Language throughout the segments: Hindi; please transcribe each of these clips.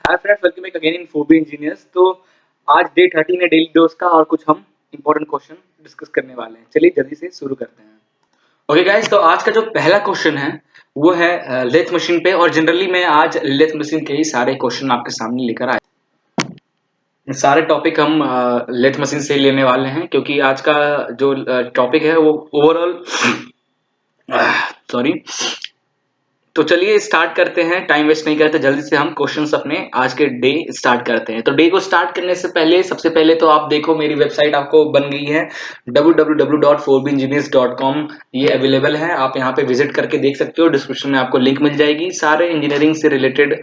Hi friends, welcome back again in 4B engineers. तो आज डे 13 है डेली डोज का और कुछ हम इंपॉर्टेंट क्वेश्चन डिस्कस करने वाले हैं। चलिए जल्दी से शुरू करते हैं। ओके गाइस, तो आज का जो पहला क्वेश्चन है वो है लेथ मशीन पे। और जनरली मैं आज लेथ मशीन के ही सारे क्वेश्चन आपके सामने लेकर आया। सारे टॉपिक हम लेथ मशीन से लेने वाले हैं क्योंकि आज का जो टॉपिक है वो ओवरऑल सॉरी। तो चलिए स्टार्ट करते हैं, टाइम वेस्ट नहीं करते, जल्दी से हम क्वेश्चंस अपने आज के डे स्टार्ट करते हैं। तो डे को स्टार्ट करने से पहले सबसे पहले तो आप देखो मेरी वेबसाइट आपको बन गई है www.4bengineers.com। ये अवेलेबल है, आप यहाँ पे विजिट करके देख सकते हो। डिस्क्रिप्शन में आपको लिंक मिल जाएगी। सारे इंजीनियरिंग से रिलेटेड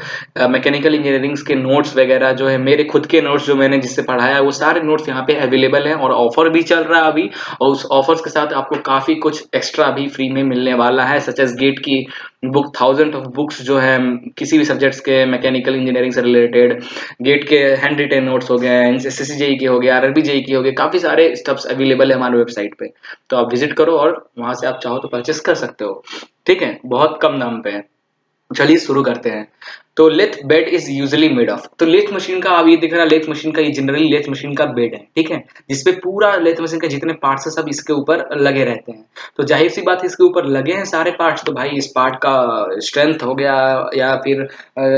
मैकेनिकल इंजीनियरिंग के नोट्स वगैरह जो है, मेरे खुद के नोट्स जो मैंने जिससे पढ़ाया है वो सारे नोट्स यहाँ पे अवेलेबल हैं। और ऑफर भी चल रहा है अभी, और उस ऑफर्स के साथ आपको काफी कुछ एक्स्ट्रा भी फ्री में मिलने वाला है, सच एज गेट की बुक, थाउजेंड ऑफ बुक्स जो है किसी भी सब्जेक्ट्स के, मैकेनिकल इंजीनियरिंग से रिलेटेड, गेट के हैंड रिटेन नोट्स हो गए, एसएससी जेई के हो गए, आरआरबी जेई के हो गए, काफी सारे स्टफ्स अवेलेबल है हमारे वेबसाइट पे। तो आप विजिट करो और वहां से आप चाहो तो परचेस कर सकते हो। ठीक है, बहुत कम दाम पे है। चलिए शुरू करते हैं। तो lathe bed is usually made of. तो लेथ मशीन का आप ये दिख रहा है, लेथ मशीन का ये जनरली लेथ मशीन का बेड है, ठीक है, जिसपे पूरा लेथ मशीन के जितने पार्ट्स है सब इसके ऊपर लगे रहते हैं। तो जाहिर सी बात है, इसके ऊपर लगे हैं सारे पार्ट्स, तो भाई इस पार्ट का स्ट्रेंथ हो गया या फिर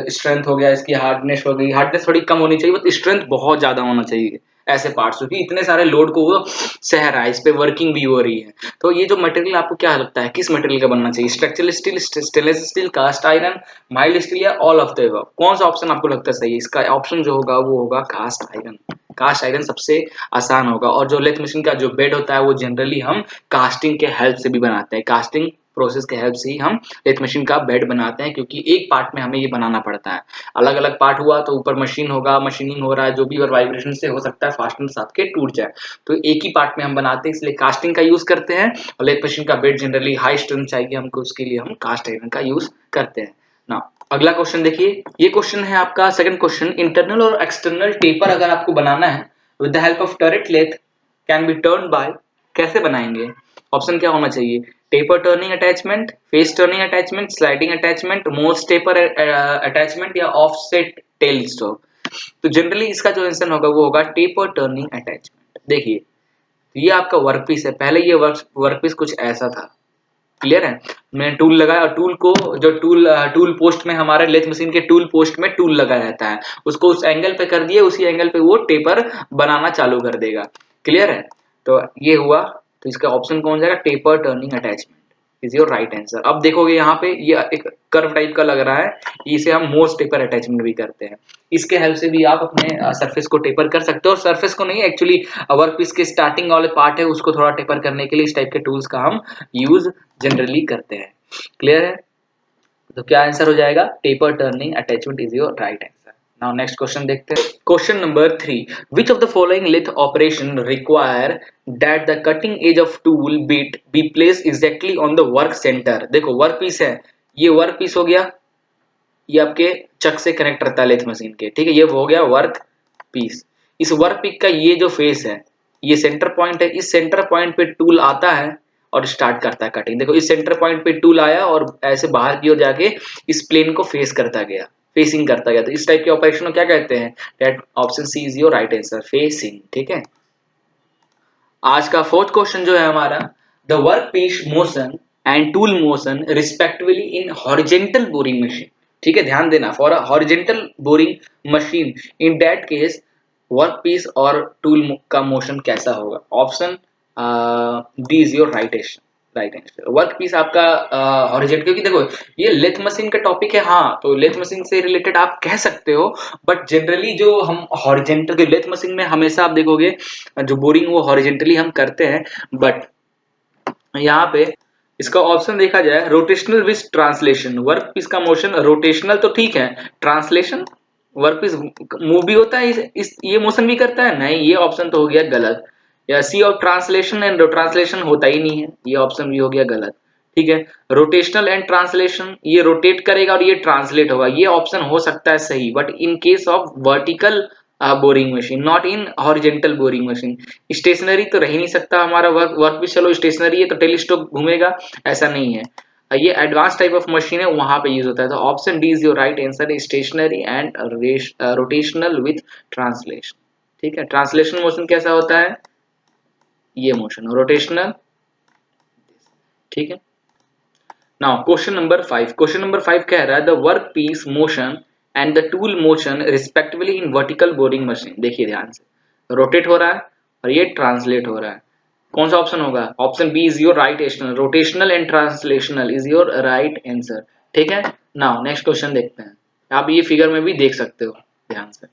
स्ट्रेंथ हो गया, इसकी हार्डनेस हो गई, हार्डनेस थोड़ी कम होनी चाहिए, बट स्ट्रेंथ बहुत ज्यादा होना चाहिए ऐसे पार्ट्स, क्योंकि इतने सारे लोड को वो सह रहा है, इस पे वर्किंग भी हो रही है। तो ये जो मटेरियल आपको क्या लगता है किस मटेरियल का बनना चाहिए? Structural steel, stainless steel, cast iron, mild steel या ऑल ऑफ द अबव? कौन सा ऑप्शन आपको लगता है सही है? इसका ऑप्शन जो होगा वो होगा कास्ट आयरन। कास्ट आयरन सबसे आसान होगा। और जो लेथ मशीन का जो बेड होता है वो जनरली हम कास्टिंग के हेल्प से भी बनाते हैं। कास्टिंग प्रोसेस के हेल्प से ही हम लेथ मशीन का बेड बनाते हैं, क्योंकि एक पार्ट में हमें ये बनाना पड़ता है। अलग अलग पार्ट हुआ तो ऊपर मशीन होगा, मशीनिंग हो रहा है जो भी, और वाइब्रेशन से हो सकता है फास्टनर साथ के टूट जाए। तो एक ही पार्ट में हम बनाते हैं, इसलिए कास्टिंग का यूज करते हैं। और लेथ मशीन का बेड जनरली हाई स्ट्रेंथ चाहिए हमको, उसके लिए हम कास्ट आयरन का यूज करते हैं ना। अगला क्वेश्चन देखिए, ये क्वेश्चन है आपका सेकंड क्वेश्चन। इंटरनल और एक्सटर्नल टेपर अगर आपको बनाना है with the help of turret lathe can be turned by, कैसे बनाएंगे? ऑप्शन क्या होना चाहिए? Taper turning attachment, face turning attachment, sliding attachment, most taper attachment या ऑफसेट टेल स्टॉक? तो जनरली इसका जो आंसर होगा वो होगा टेपर टर्निंग अटैचमेंट। देखिए, ये आपका वर्कपीस है, पहले ये वर्कपीस कुछ ऐसा था, क्लियर है। मैंने टूल लगाया और टूल को, जो टूल पोस्ट में, हमारे लेथ मशीन के टूल पोस्ट में टूल लगा रहता है, उसको उस एंगल पे कर दिए, उसी एंगल पे वो टेपर बनाना चालू कर देगा, क्लियर है। तो ये हुआ, तो इसका ऑप्शन कौन जाएगा? Taper turning attachment is your right answer. अब देखोगे यहाँ पे ये एक कर्व टाइप का लग रहा है, इसे हम मोस्ट टेपर अटैचमेंट भी करते हैं। इसके हेल्प से भी आप अपने सरफेस को टेपर कर सकते हो, और सरफेस को नहीं, एक्चुअली वर्कपीस के स्टार्टिंग वाले पार्ट है उसको थोड़ा टेपर करने के लिए इस टाइप के टूल्स का हम यूज जनरली करते हैं, क्लियर है। तो क्या आंसर हो जाएगा? Taper turning attachment is your right answer. Now next question देखते हैं। Question number 3, which of the following lathe operation require that the cutting edge of tool bit be place exactly on the work center? देखो वर्क पीस है, ये वर्क पीस हो गया, ये आपके चक से कनेक्ट रहता है लेथ मशीन के, ठीक है, ये हो गया वर्क पीस। इस वर्क पीस का ये जो फेस है, ये सेंटर पॉइंट है, इस सेंटर पॉइंट पे टूल आता है और स्टार्ट करता है कटिंग। देखो इस सेंटर पॉइंट पे टूल आया और ऐसे बाहर की ओर जाके इस प्लेन को फेस करता गया, फेसिंग करता गया। तो इस टाइप के ऑपरेशन को क्या कहते हैं? That option C is your right answer, facing, ठीक है। आज का फोर्थ क्वेश्चन जो है हमारा, the work piece motion and tool motion respectively in horizontal boring machine, ठीक है, ध्यान देना, for a horizontal boring machine in that case work piece और टूल का मोशन कैसा होगा? Option D is your right answer. Work piece आपका हॉरिजेंटल, क्योंकि देखो ये लेथ मशीन का टॉपिक है, हाँ, तो लेथ मशीन से रिलेटेड आप कह सकते हो, बट जनरली जो हम हॉरिजेंटल लेथ मशीन में हमेशा आप देखोगे जो बोरिंग वो हॉरिजेंटली हम करते हैं, बट यहाँ पे इसका ऑप्शन देखा जाए rotational with translation, work piece का मोशन रोटेशनल तो ठीक है, ट्रांसलेशन वर्क पीस मूव भी होता है, ये मोशन भी करता है, नहीं, ये ऑप्शन तो हो गया गलत। या सी ऑफ ट्रांसलेशन एंड ट्रांसलेशन होता ही नहीं है, ये ऑप्शन भी हो गया गलत, ठीक है। रोटेशनल एंड ट्रांसलेशन, ये रोटेट करेगा और ये ट्रांसलेट होगा, ये ऑप्शन हो सकता है सही, but in case of vertical boring machine, not in horizontal boring machine. Stationary तो रह ही नहीं सकता हमारा वर्क पीस, चलो स्टेशनरी है तो टेलीस्कोप घूमेगा, ऐसा नहीं है। ये एडवांस टाइप ऑफ मशीन है, वहां पे यूज होता है। तो option D is your right answer, stationary and rotational with translation. ठीक है, ट्रांसलेशन मोशन कैसा होता है, ये मोशन रोटेशनल। ठीक है, now question number 5। Question number 5 कह रहा है the work piece motion and the tool motion respectively in vertical boring machine. देखिए ध्यान से, रोटेट हो रहा है और ये ट्रांसलेट हो रहा है। कौन सा ऑप्शन होगा, option B is your right answer, rotational and translational is your right answer. ठीक है, नाउ नेक्स्ट क्वेश्चन देखते हैं। आप ये फिगर में भी देख सकते हो ध्यान से।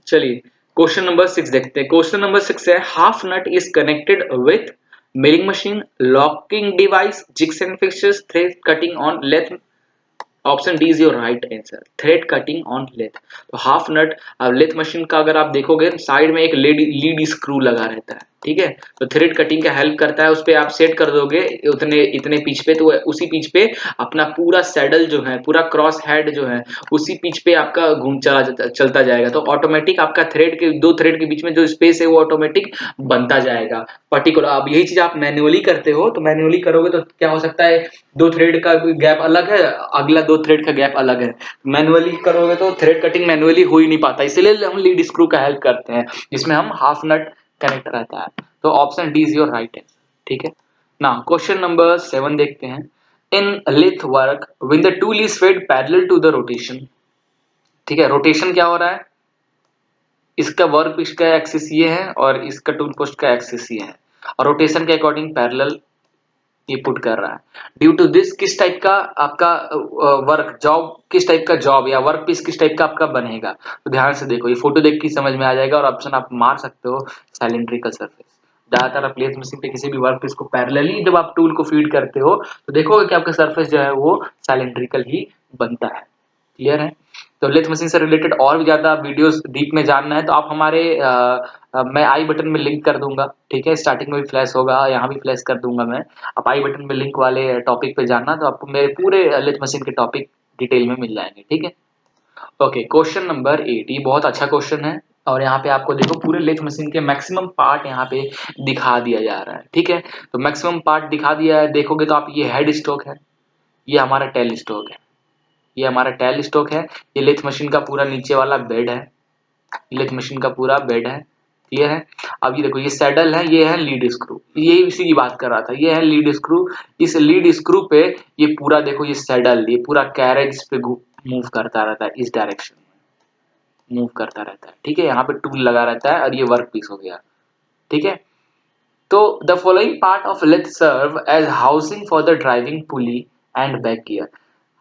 चलिए क्वेश्चन नंबर 6 देखते हैं। क्वेश्चन नंबर 6 है half nut is connected with milling machine, locking device, jigs and fixtures, thread cutting on lathe. Option D is your right answer, thread cutting on lathe. तो हाफ नट लेथ मशीन का अगर आप देखोगे साइड में एक लीड स्क्रू लगा रहता है। ठीक है, तो थ्रेड कटिंग का हेल्प करता है, उस पे आप सेट कर दोगे उतने इतने पिच पे, तो उसी पिच पे अपना पूरा सैडल जो है, पूरा क्रॉस हेड जो है उसी पिच पे आपका घूम चलता जाएगा। तो ऑटोमेटिक आपका थ्रेड के दो थ्रेड के बीच में जो स्पेस है वो ऑटोमेटिक बनता जाएगा पर्टिकुलर। अब यही चीज आप मैन्युअली करते हो, तो मैन्युअली करोगे तो क्या हो सकता है, दो थ्रेड का गैप अलग है, अगला दो थ्रेड का गैप अलग है। मैनुअली करोगे तो थ्रेड कटिंग मैनुअली हो ही नहीं पाता, इसीलिए हम लीड स्क्रू का हेल्प करते हैं जिसमें हम हाफ नट कनेक्ट रहता है। तो option D is your right answer. ठीक है, ना क्वेश्चन नंबर 7 देखते हैं। In lathe work when the tool is fed parallel to the rotation. ठीक है, रोटेशन क्या हो रहा है, इसका वर्क पीस का एक्सिस ये है और इसका टूल पोस्ट का एक्सिस ये है, और रोटेशन के अकॉर्डिंग पैरेलल ये पुट कर रहा है। ड्यू टू दिस किस टाइप का आपका वर्क जॉब, किस टाइप का जॉब या वर्क पीस किस टाइप का आपका बनेगा। तो ध्यान से देखो, ये फोटो देख के समझ में आ जाएगा, और ऑप्शन आप मार सकते हो सिलिंड्रिकल सरफेस। ज्यादातर आप लेथ मशीन पे किसी भी वर्क पीस को पैरेलली जब आप टूल को फीड करते हो तो देखोगे कि आपका सरफेस जो है वो सिलिंड्रिकल ही बनता है। क्लियर है। तो लेथ मशीन से रिलेटेड और भी ज्यादा वीडियोस डीप में जानना है तो आप हमारे मैं आई बटन में लिंक कर दूंगा। ठीक है, स्टार्टिंग में भी फ्लैश होगा, यहाँ भी फ्लैश कर दूंगा मैं। आप आई बटन में लिंक वाले टॉपिक पे जानना तो आपको मेरे पूरे लेथ मशीन के टॉपिक डिटेल में मिल जाएंगे। ठीक है, ओके क्वेश्चन नंबर 8, ये बहुत अच्छा क्वेश्चन है, और यहाँ पे आपको देखो पूरे लेथ मशीन के मैक्सिमम पार्ट यहाँ पे दिखा दिया जा रहा है। ठीक है, तो मैक्सिमम पार्ट दिखा दिया है, देखोगे तो आप ये हेड स्टॉक है, ये हमारा टेल स्टॉक है, ये हमारा टेल स्टॉक है, ये लेथ मशीन का पूरा नीचे वाला बेड है, लेथ मशीन का पूरा बेड है। क्लियर है। अब ये देखो ये सैडल है, ये है लीड स्क्रू, ये इसी की बात कर रहा था, ये है लीड स्क्रू। इस लीड स्क्रू पे ये पूरा देखो ये सैडल, ये पूरा कैरेज पे मूव करता रहता है, इस डायरेक्शन में मूव करता रहता है। ठीक है, यहाँ पे टूल लगा रहता है और ये वर्क पीस हो गया। ठीक है, तो the following part of lathe serve as housing for the driving pulley and back gear.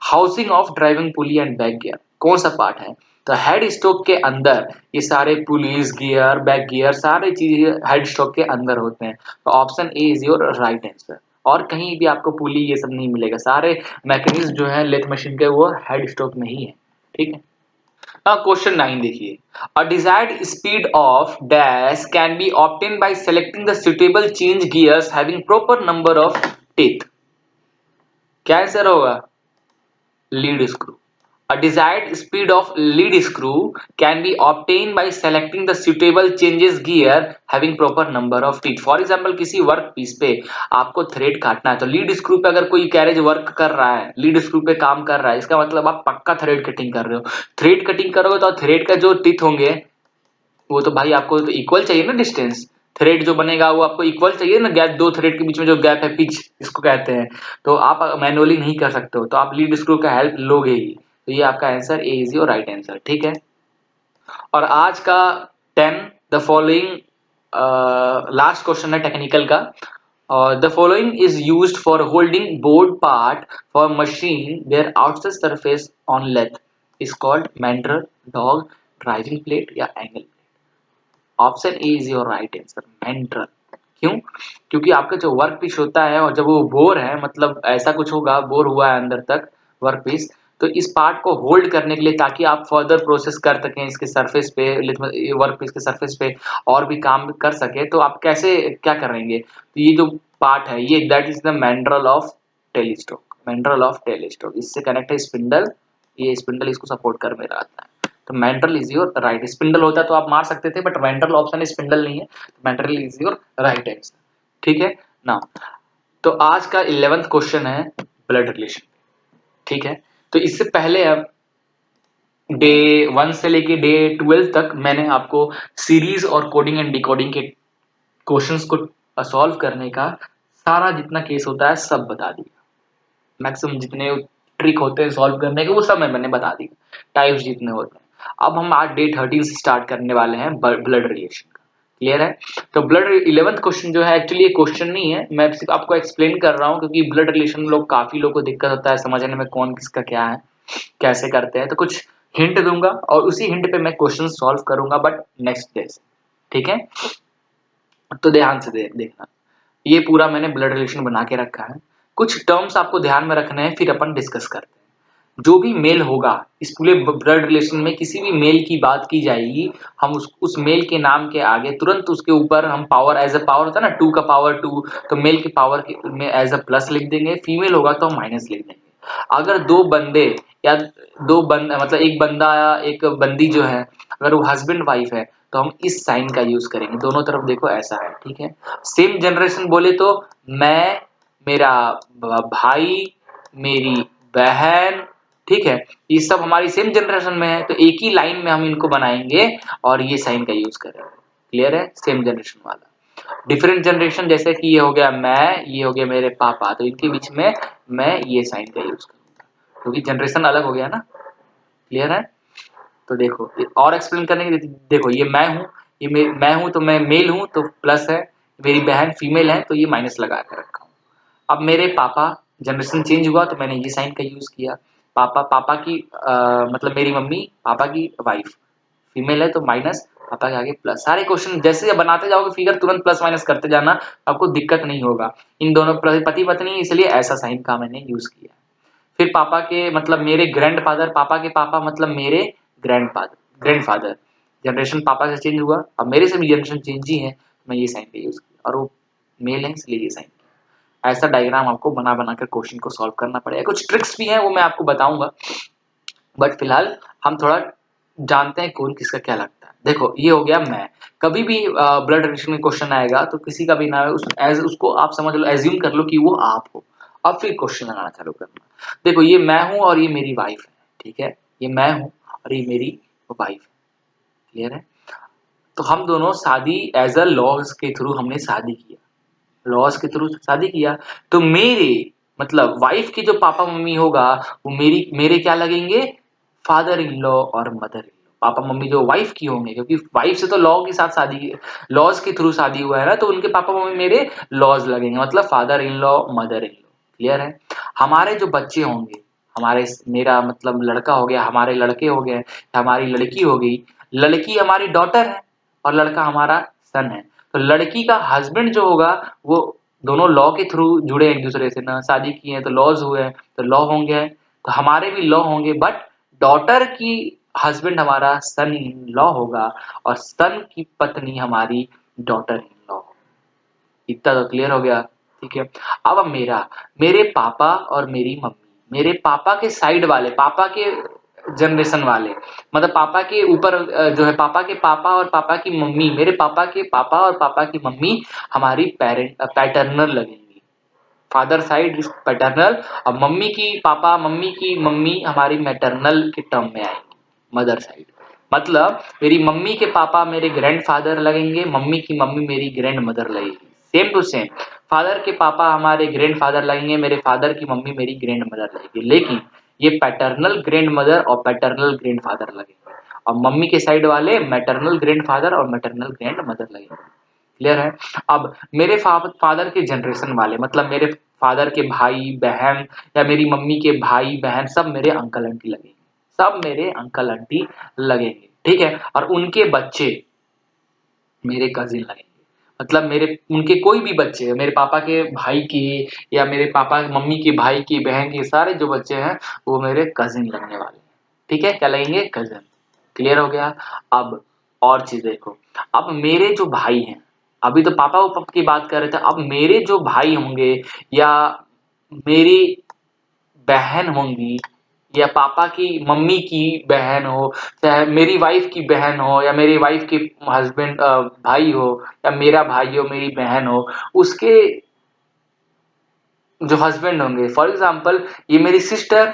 Housing of driving pulley and back gear कौन सा पार्ट है, तो हेड स्टॉक के अंदर ये सारे पुलीज गियर बैक गियर सारे चीज हेड स्टॉक के अंदर होते हैं। तो option A is your right answer, और कहीं भी आपको पुली ये सब नहीं मिलेगा, सारे मैकेनिज्म जो है लेथ मशीन के वो हेड स्टॉक में ही है। ठीक है, क्वेश्चन 9 देखिए। A desired speed of dash can be obtained by selecting the suitable change gears having proper number of teeth। क्या आंसर होगा, lead screw. A desired speed of lead screw can be obtained by selecting the suitable changes gear having proper number of teeth। For example, किसी वर्क पीस पे आपको थ्रेड काटना है, तो लीड स्क्रू पे अगर कोई कैरेज वर्क कर रहा है, लीड स्क्रू पे काम कर रहा है, इसका मतलब आप पक्का थ्रेड कटिंग कर रहे हो। थ्रेड कटिंग करोगे तो थ्रेड का जो टीथ होंगे वो तो भाई आपको तो इक्वल चाहिए ना डिस्टेंस, थ्रेड जो बनेगा वो आपको इक्वल चाहिए ना, गैप दो थ्रेड के बीच में जो गैप है पिच इसको कहते हैं। तो आप मैनुअली नहीं कर सकते हो, तो आप लीड स्क्रू का हेल्प लोगे ही। तो ये आपका answer A is your right answer. ठीक है, और आज का 10 द फॉलोइंग लास्ट क्वेश्चन है टेक्निकल का। The following is used for holding bored part for machine their outside surface on lathe is called mandrel, dog, driving plate या angle. Option A is your right answer, mandrel. क्यों, क्योंकि आपका जो वर्क पीस होता है और जब वो बोर है, मतलब ऐसा कुछ होगा बोर हुआ है अंदर तक वर्क पीस, तो इस पार्ट को होल्ड करने के लिए ताकि आप फर्दर प्रोसेस कर सकें इसके सरफेस पे, वर्क पीस के सरफेस पे और भी काम कर सके, तो आप कैसे क्या करेंगे, तो ये जो पार्ट है ये that is the mandrel of tailstock, mandrel of tailstock, इससे कनेक्ट है स्पिंडल, ये स्पिंडल इसको सपोर्ट कर में रहता है। तो mental is your right, spindle होता तो आप मार सकते थे, बट मेंटल ऑप्शन स्पिंडल नहीं है, mental is your right answer. ठीक है ना, तो आज का 11th क्वेश्चन है ब्लड रिलेशन। ठीक है, तो इससे पहले अब डे 1 से लेके डे 12 तक मैंने आपको सीरीज और कोडिंग एंड डिकोडिंग के क्वेश्चंस को सॉल्व करने का सारा जितना केस होता है सब बता दिया। मैक्सिमम जितने ट्रिक होते हैं सॉल्व करने के वो सब मैंने बता दिया, टाइप्स जितने होते हैं। अब हम आज डे 13 से स्टार्ट करने वाले हैं ब्लड रिलेशन का। क्लियर है? तो ब्लड 11th क्वेश्चन जो है एक्चुअली ये क्वेश्चन नहीं है, मैं सिर्फ आपको एक्सप्लेन कर रहा हूँ क्योंकि ब्लड रिलेशन लोग काफी लोग को दिक्कत होता है समझने में कौन किसका क्या है, कैसे करते हैं। तो कुछ हिंट दूंगा और उसी हिंट पे मैं क्वेश्चन सॉल्व करूंगा बट नेक्स्ट डे से। ठीक है, तो ध्यान से देखना। ये पूरा मैंने ब्लड रिलेशन बना के रखा है, कुछ टर्म्स आपको ध्यान में रखने हैं फिर अपन डिस्कस करते हैं। जो भी मेल होगा इस पूरे ब्लड रिलेशन में, किसी भी मेल की बात की जाएगी, हम उस मेल के नाम के आगे तुरंत उसके ऊपर हम पावर, एज अ पावर होता है ना 2 का पावर 2, तो मेल की पावर में एज अ प्लस लिख देंगे, फीमेल होगा तो हम माइनस लिख देंगे। अगर दो बंदे या दो बंद मतलब एक बंदा या एक बंदी जो है, अगर वो हस्बैंड वाइफ है तो हम इस साइन का यूज करेंगे, दोनों तरफ देखो ऐसा है। ठीक है, सेम जनरेशन बोले तो मैं, मेरा भाई, मेरी बहन, ठीक है, ये सब हमारी सेम जनरेशन में है तो एक ही लाइन में हम इनको बनाएंगे और ये साइन का यूज करेंगे। क्लियर है? सेम जनरेशन वाला। डिफरेंट जनरेशन जैसे कि ये हो गया मैं, ये हो गया मेरे पापा, तो इनके बीच में मैं ये साइन का यूज करूंगा क्योंकि जनरेशन अलग हो गया ना। क्लियर है? तो देखो और एक्सप्लेन करने के लिए, देखो ये मैं हूँ, ये मैं हूँ तो मैं मेल हूँ तो प्लस है, मेरी बहन फीमेल है तो ये माइनस लगा के रखा हूँ। अब मेरे पापा, जनरेशन चेंज हुआ तो मैंने ये साइन का यूज किया। पापा, पापा की मतलब मेरी मम्मी पापा की वाइफ फीमेल है तो माइनस, पापा के आगे प्लस। सारे क्वेश्चन जैसे बनाते जाओगे फिगर तुरंत प्लस माइनस करते जाना, आपको दिक्कत नहीं होगा। इन दोनों पति पत्नी इसलिए ऐसा साइन का मैंने यूज किया। फिर पापा के मतलब मेरे ग्रैंड फादर, पापा के पापा मतलब मेरे ग्रैंड फादर, जनरेशन पापा से चेंज हुआ, अब मेरे से भी जनरेशन चेंज ही है, मैं ये साइन का यूज किया और वो मेल है इसलिए ये साइन किया। ऐसा डायग्राम आपको बना बना कर क्वेश्चन को सॉल्व करना पड़ेगा। कुछ ट्रिक्स भी हैं वो मैं आपको बताऊंगा, बट फिलहाल हम थोड़ा जानते हैं कौन किसका क्या लगता है। देखो ये हो गया मैं, कभी भी ब्लड रिलेशन में क्वेश्चन आएगा तो किसी का भी ना उसको आप समझ लो, एज्यूम कर लो कि वो आप हो, अब फिर क्वेश्चन लगाना चालू करना। देखो ये मैं हूं और ये मेरी वाइफ है। ठीक है, ये मैं हूं और ये मेरी वाइफ है। क्लियर है? तो हम दोनों शादी एज अ लॉज के थ्रू हमने शादी किया, लॉज के थ्रू शादी किया, तो मेरे मतलब वाइफ के जो पापा मम्मी होगा वो मेरे क्या लगेंगे, फादर इन लॉ और mother in law. Papa mummy जो वाइफ की होंगे, क्योंकि वाइफ से तो लॉ के साथ शादी, लॉज के थ्रू शादी हुआ है ना, तो उनके पापा मम्मी मेरे लॉज लगेंगे, मतलब father in law mother in law. Clear है? हमारे जो बच्चे होंगे, हमारे, मेरा मतलब लड़का हो गया, हमारे लड़के हो गए, हमारी लड़की हो गई, लड़की हमारी डॉटर है और लड़का हमारा सन है। तो लड़की का हस्बैंड जो होगा वो, दोनों लॉ के थ्रू जुड़े एक दूसरे से ना, शादी की है तो लॉज हुए तो लॉ होंगे, तो हमारे भी लॉ होंगे, बट डॉटर की हस्बैंड हमारा सन इन लॉ होगा और सन की पत्नी हमारी डॉटर इन लॉ। इतना तो क्लियर हो गया? ठीक है, अब मेरा, मेरे पापा और मेरी मम्मी, मेरे पापा के साइड वाले, पापा के जनरेशन वाले, मतलब पापा के ऊपर जो है पापा के पापा और पापा की मम्मी, मेरे पापा के पापा और पापा की मम्मी हमारी पैटर्नल लगेंगी, फादर साइड पैटर्नल, और मम्मी की पापा मम्मी की मम्मी हमारी मैटरनल के टर्म में आएंगी, मदर साइड। मतलब मेरी मम्मी के पापा मेरे ग्रैंड फादर लगेंगे, मम्मी की मम्मी मेरी ग्रैंड मदर लगेगी। सेम टू सेम, फादर के पापा हमारे ग्रैंड फादर लगेंगे, मेरे फादर की मम्मी मेरी ग्रैंड मदर लगेगी, लेकिन ये पैटर्नल ग्रैंड मदर और पैटर्नल ग्रैंड फादर लगेंगे, और मम्मी के साइड वाले मैटरनल ग्रैंड फादर और मैटरनल ग्रैंड मदर लगेंगे। क्लियर है? अब मेरे फादर के जनरेशन वाले, मतलब मेरे फादर के भाई बहन या मेरी मम्मी के भाई बहन सब मेरे अंकल आंटी लगेंगे, सब मेरे अंकल आंटी लगेंगे। ठीक है, और उनके बच्चे मेरे कजिन लगेंगे, मतलब मेरे उनके कोई भी बच्चे, मेरे पापा के भाई के या मेरे पापा मम्मी के भाई की बहन के सारे जो बच्चे हैं वो मेरे कजिन लगने वाले हैं। ठीक है, क्या लगेंगे? कजिन। क्लियर हो गया? अब और चीज देखो, अब मेरे जो भाई हैं, अभी तो पापा वो की बात कर रहे थे, अब मेरे जो भाई होंगे या मेरी बहन होंगी या पापा की मम्मी की बहन हो, चाहे मेरी वाइफ की बहन हो या मेरी वाइफ के हस्बैंड भाई हो, या मेरा भाई हो मेरी बहन हो, उसके जो हस्बैंड होंगे, फॉर एग्जाम्पल ये मेरी सिस्टर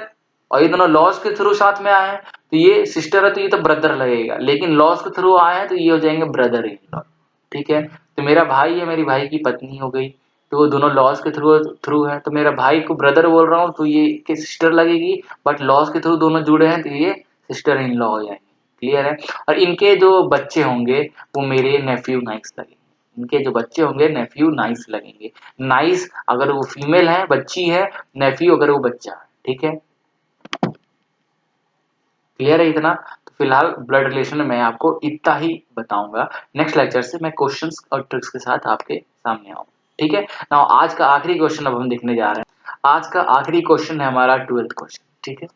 और ये दोनों लॉज के थ्रू साथ में आए हैं, तो ये सिस्टर है तो ये तो ब्रदर लगेगा, लेकिन लॉज के थ्रू आए हैं तो ये हो जाएंगे ब्रदर इन लॉ। ठीक है, तो मेरा भाई है, मेरी भाई की पत्नी हो गई, तो वो दोनों लॉज के थ्रू थ्रू है, तो मेरा भाई को ब्रदर बोल रहा हूँ तो ये के सिस्टर लगेगी, बट लॉज के थ्रू दोनों जुड़े हैं तो ये सिस्टर इन लॉ हो जाएंगे। क्लियर है। और इनके जो बच्चे होंगे वो मेरे नेफ्यू नाइस लगेंगे, इनके जो बच्चे होंगे नेफ्यू नाइस लगेंगे। नाइस अगर वो फीमेल है, बच्ची है, नेफ्यू अगर वो बच्चा है। ठीक है, क्लियर है इतना। तो फिलहाल ब्लड रिलेशन में मैं आपको इतना ही बताऊंगा, नेक्स्ट लेक्चर से मैं क्वेश्चंस और ट्रिक्स के साथ आपके सामने आऊंगा। ठीक है ना। आज का आखिरी क्वेश्चन अब हम देखने जा रहे हैं। आज का आखिरी क्वेश्चन है हमारा 12th क्वेश्चन। ठीक है,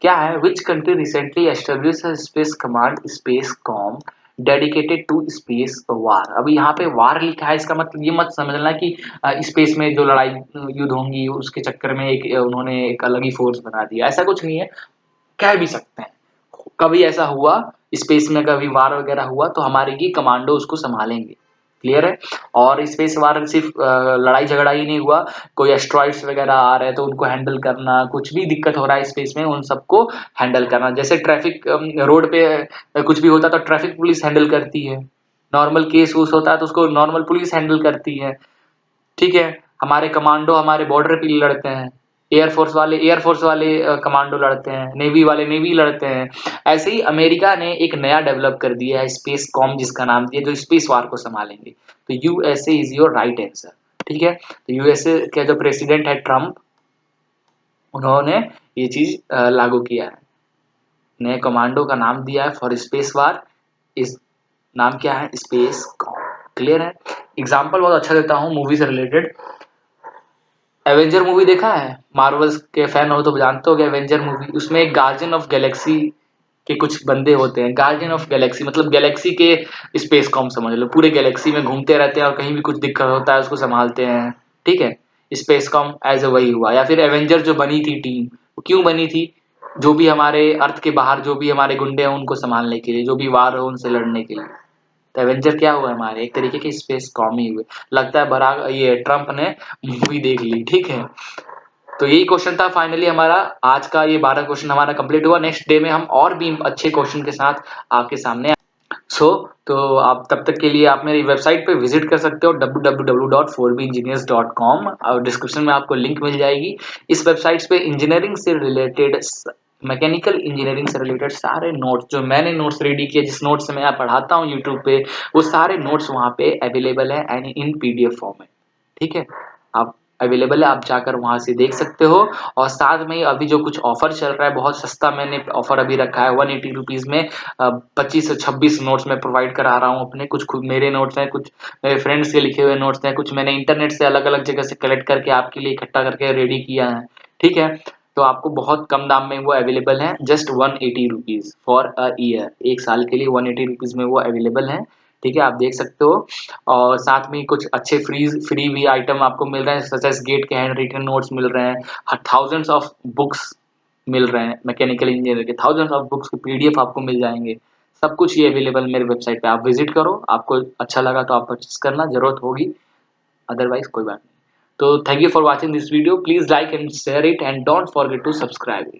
क्या है, which country recently establish space command space com dedicated to space war. अभी यहाँ पे वार लिखा है, इसका मतलब ये मत समझना कि स्पेस में जो लड़ाई युद्ध होंगी उसके चक्कर में एक उन्होंने एक अलग ही फोर्स बना दिया, ऐसा कुछ नहीं है। कह भी सकते हैं कभी ऐसा हुआ, स्पेस में कभी वार वगैरह हुआ तो हमारे ये कमांडो उसको संभालेंगे। क्लियर है। और स्पेस वार सिर्फ लड़ाई झगड़ा ही नहीं हुआ, कोई एस्ट्रॉइड्स वगैरह आ रहे हैं तो उनको हैंडल करना, कुछ भी दिक्कत हो रहा है स्पेस में उन सबको हैंडल करना। जैसे ट्रैफिक रोड पे कुछ भी होता तो ट्रैफिक पुलिस हैंडल करती है, नॉर्मल केस वूस होता है तो उसको नॉर्मल पुलिस हैंडल करती है। ठीक है, हमारे कमांडो हमारे बॉर्डर पे लड़ते हैं, एयरफोर्स वाले कमांडो लड़ते हैं, नेवी वाले नेवी लड़ते हैं। ऐसे ही अमेरिका ने एक नया डेवलप कर दिया है स्पेस कॉम, जिसका नाम दिया, जो स्पेस वार को संभालेंगे। तो USA is your right answer. ठीक है, तो यूएसए के जो प्रेसिडेंट है ट्रम्प, उन्होंने ये चीज लागू किया है, नए कमांडो का नाम दिया है फॉर स्पेस वार। इस नाम क्या है, स्पेस कॉम। क्लियर है। एग्जाम्पल बहुत अच्छा देता हूँ मूवी से रिलेटेड। एवेंजर मूवी देखा है, मार्वल्स के फैन हो तो जानते हो एवेंजर मूवी, उसमें एक गार्जियन ऑफ गैलेक्सी के कुछ बंदे होते हैं। गार्जियन ऑफ गैलेक्सी मतलब गैलेक्सी के स्पेस कॉम समझ लो, पूरे गैलेक्सी में घूमते रहते हैं और कहीं भी कुछ दिक्कत होता है उसको संभालते हैं। ठीक है, स्पेस कॉम एज ए वही हुआ। या फिर एवेंजर जो बनी थी टीम, वो क्यों बनी थी, जो भी हमारे अर्थ के बाहर जो भी हमारे गुंडे हैं उनको संभालने के लिए, जो भी वार हो उनसे लड़ने के लिए। तो एवेंजर क्या हुआ हमारे, एक तरीके के स्पेस कॉम ही हुए। लगता है बराक ये ट्रम्प ने मूवी देख ली। ठीक है, तो यही क्वेश्चन था फाइनली हमारा आज का, ये 12 क्वेश्चन हमारा कंप्लीट हुआ। नेक्स्ट डे में हम और भी अच्छे क्वेश्चन के साथ आपके सामने तो आप तब तक के लिए आप मेरी वेबसाइट पे विजिट कर सकते हो www.4bengineers.com, और डिस्क्रिप्शन में आपको लिंक मिल जाएगी। इस वेबसाइट पे इंजीनियरिंग से रिलेटेड, मैकेनिकल इंजीनियरिंग से रिलेटेड सारे नोट्स, जो मैंने नोट्स रेडी किए, जिस नोट्स से मैं पढ़ाता हूँ यूट्यूब पे, वो सारे नोट्स वहाँ पे अवेलेबल है एंड इन पीडीएफ फॉर्मेट। ठीक है, आप अवेलेबल है, आप जाकर वहां से देख सकते हो। और साथ में ही अभी जो कुछ ऑफर चल रहा है, बहुत सस्ता मैंने ऑफर अभी रखा है, 180 रुपीज में 25 से 26 नोट्स में प्रोवाइड करा रहा हूँ अपने। कुछ खुद मेरे नोट्स हैं, कुछ मेरे फ्रेंड्स के लिखे हुए नोट्स हैं, कुछ मैंने इंटरनेट से अलग अलग जगह से कलेक्ट करके आपके लिए इकट्ठा करके रेडी किया है। ठीक है, तो आपको बहुत कम दाम में वो अवेलेबल है, just 180 rupees for a year, एक साल के लिए 180 रुपीज में वो अवेलेबल है। ठीक है, आप देख सकते हो। और साथ में कुछ अच्छे फ्री भी आइटम आपको मिल रहे हैं, सच एज गेट के हैंड रिटन नोट्स मिल रहे हैं, थाउजेंड्स ऑफ बुक्स मिल रहे हैं, मैकेनिकल इंजीनियर के थाउजेंड्स ऑफ बुक्स के पीडीएफ आपको मिल जाएंगे। सब कुछ ये अवेलेबल मेरे वेबसाइट पे, आप विजिट करो, आपको अच्छा लगा तो आप परचेस करना, जरूरत होगी, अदरवाइज कोई बात नहीं। तो thank you for watching this video, please like and share it and don't forget to subscribe.